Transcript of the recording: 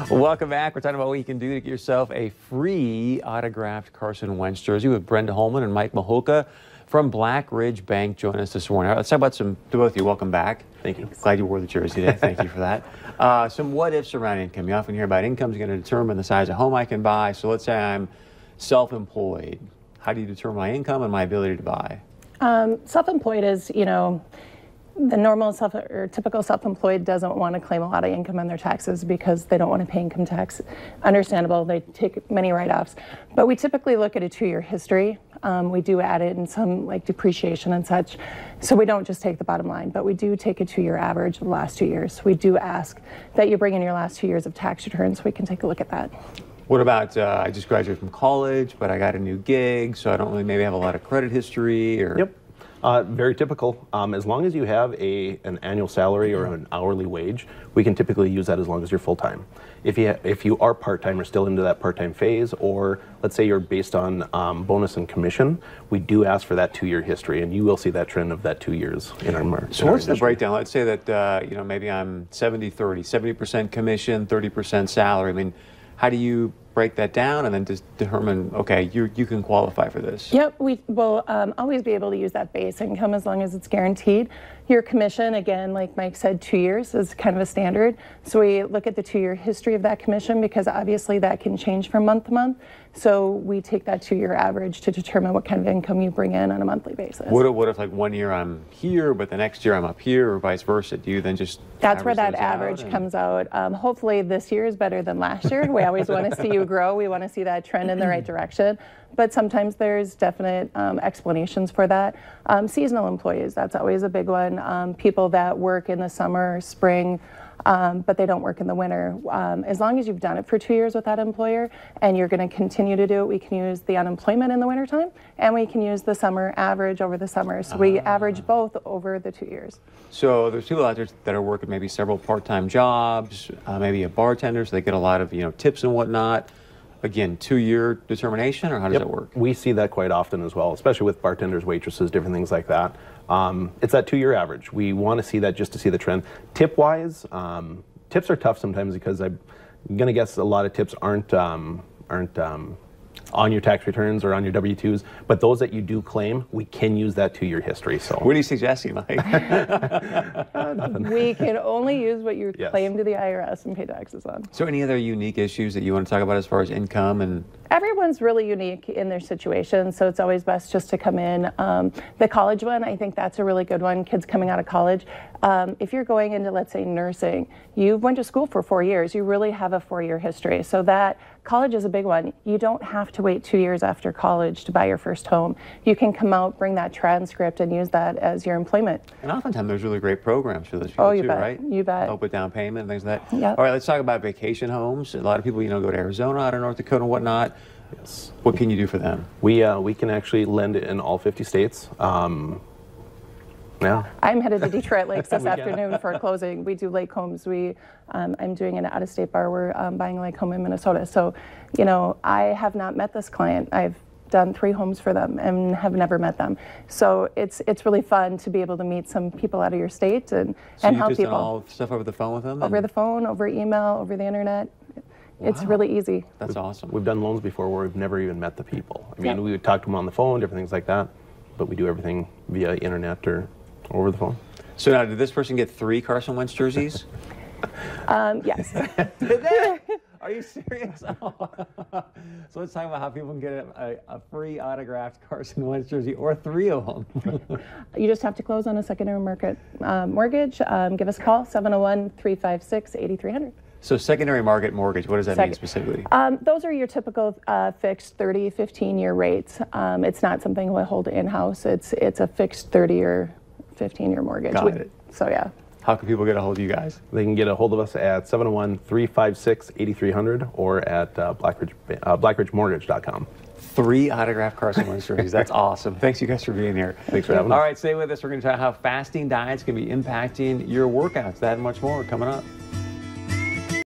Welcome back. We're talking about what you can do to get yourself a free autographed Carson Wentz jersey with Brenda Holman and Mike Maholka from Blackridge Bank. Join us this morning. All right, let's talk about to both of you. Welcome back. Thank you. Glad you wore the jersey today. Thank you for that. Some what ifs around income. You often hear about income's going to determine the size of home I can buy. So let's say I'm self-employed. How do you determine my income and my ability to buy? Self-employed is, the normal typical self-employed doesn't want to claim a lot of income on their taxes because they don't want to pay income tax. Understandable, they take many write-offs. But we typically look at a 2-year history. We do add it in some like depreciation and such. So we don't just take the bottom line, but we do take a 2-year average of the last 2 years. We do ask that you bring in your last 2 years of tax returns so we can take a look at that. What about, I just graduated from college, but I got a new gig, so I don't really maybe have a lot of credit history? Or... Yep. Very typical. As long as you have an annual salary or an hourly wage, we can typically use that as long as you're full-time. If you are part-time or still into that part-time phase, or let's say you're based on bonus and commission, we do ask for that 2-year history, and you will see that trend of that 2 years in our market. So what's the breakdown? Let's say that maybe I'm 70-30, 70% commission, 30% salary. I mean, how do you break that down and then just determine, okay, you can qualify for this? Yep, we will always be able to use that base income as long as it's guaranteed. Your commission, again, like Mike said, 2 years is kind of a standard. So we look at the 2-year history of that commission because obviously that can change from month to month. So we take that 2-year average to determine what kind of income you bring in on a monthly basis. What if like 1 year I'm here, but the next year I'm up here, or vice versa? Do you then just That's where that average comes out. Hopefully this year is better than last year. We always want to see you grow. We want to see that trend in the right direction. But sometimes there's definite explanations for that. Seasonal employees, that's always a big one. People that work in the summer, spring, but they don't work in the winter. As long as you've done it for 2 years with that employer and you're going to continue to do it, we can use the unemployment in the wintertime and we can use the summer average over the summer. So we average both over the 2 years. So there's people out there that are working maybe several part-time jobs, maybe a bartender, so they get a lot of tips and whatnot. Again, 2-year determination, or how does that work? We see that quite often as well, especially with bartenders, waitresses, different things like that. It's that 2-year average. We want to see that just to see the trend. Tip-wise, tips are tough sometimes because I'm going to guess a lot of tips aren't on your tax returns or on your W-2s, but those that you do claim, we can use that 2-year history. So what are you suggesting, Mike? We can only use what you claim to the IRS and pay taxes on. So any other unique issues that you want to talk about as far as income? And everyone's really unique in their situation, so it's always best just to come in. The college one, I think that's a really good one, kids coming out of college. If you're going into, let's say, nursing, you went to school for 4 years, you really have a 4-year history. So that college is a big one. You don't have to wait 2 years after college to buy your first home. You can come out, bring that transcript, and use that as your employment. And oftentimes there's really great programs for those people too, right? You bet. Help with down payment and things like that. Yep. All right, let's talk about vacation homes. A lot of people, go to Arizona, out of North Dakota and whatnot. Yes. What can you do for them? We can actually lend it in all 50 states. Yeah. I'm headed to Detroit Lakes this afternoon for a closing. We do lake homes. I'm doing an out-of-state bar. We're buying a lake home in Minnesota. So, I have not met this client. I've done 3 homes for them and have never met them. So it's really fun to be able to meet some people out of your state and help people. So you just done all stuff over the phone with them? Over the phone, over email, over the internet. It's really easy. That's awesome. We've done loans before where we've never even met the people. I mean, we would talk to them on the phone, different things like that, but we do everything via internet or over the phone. So now, did this person get 3 Carson Wentz jerseys? Yes. Did they? Are you serious? So let's talk about how people can get a free autographed Carson Wentz jersey, or 3 of them. You just have to close on a secondary market mortgage. Give us a call, 701-356-8300. So secondary market mortgage, what does that mean specifically? Those are your typical fixed 30, 15-year rates. It's not something we hold in-house. It's a fixed 30 or 15-year mortgage. Got it. So yeah. How can people get a hold of you guys? They can get a hold of us at 701-356-8300 or at blackridgemortgage.com. 3 autographed Carson Wentz jerseys. That's awesome. Thanks, you guys, for being here. Thanks for having us. All right, stay with us. We're going to talk about how fasting diets can be impacting your workouts. That and much more coming up.